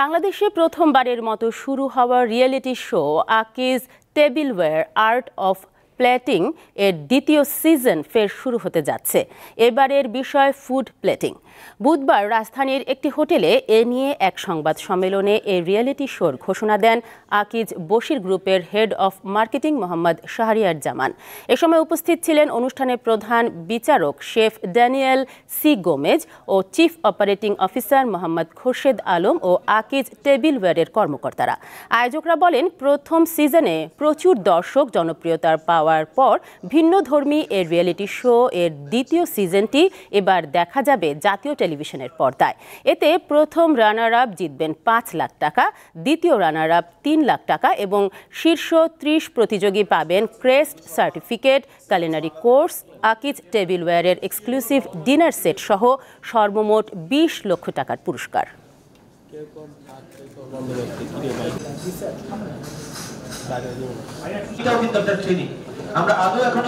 বাংলাদেশে প্রথমবারের মতো শুরু হওয়া reality show Akij tableware art of plating এর দ্বিতীয় সিজন ফের শুরু হতে যাচ্ছে। এবারের বিষয় ফুড প্লেটিং। বুধবার রাজধানীর একটি হোটেলে এ নিয়ে এক সংবাদ সম্মেলনে এই রিয়েলিটি শোর ঘোষণা দেন আকিজ বশির গ্রুপের head of marketing Mohammad Shahriar Zaman. এ সময় উপস্থিত ছিলেন অনুষ্ঠানের প্রধান বিচারক শেফ ড্যানিয়েল সি গোমেজ ও chief operating officer Mohammad Khorshed Alam ও আকিজ টেবিলওয়্যারের কর্মকর্তারা। আয়োজকরা বলেন, প্রথম সিজনে প্রচুর দর্শক জনপ্রিয়তার পাওয়ার পর ভিন্নধর্মী এর রিয়েলিটি শো এর দ্বিতীয় সিজনটি এবার দেখা যাবে জাতীয় টেলিভিশনের পর্দায়। এতে প্রথম রানার আপ জিতবেন ৫ লাখ টাকা, দ্বিতীয় রানার আপ ৩ লাখ টাকা এবং শীর্ষ ৩০ প্রতিযোগী পাবেন crest certificate, culinary course, Akij টেবিলওয়্যারের এক্সক্লুসিভ ডিনার সেট সহ সর্বমোট ২০ লক্ষ টাকার পুরস্কার। এটাও কিন্তু একটা ট্রেনিং আমরা আদৌ এখন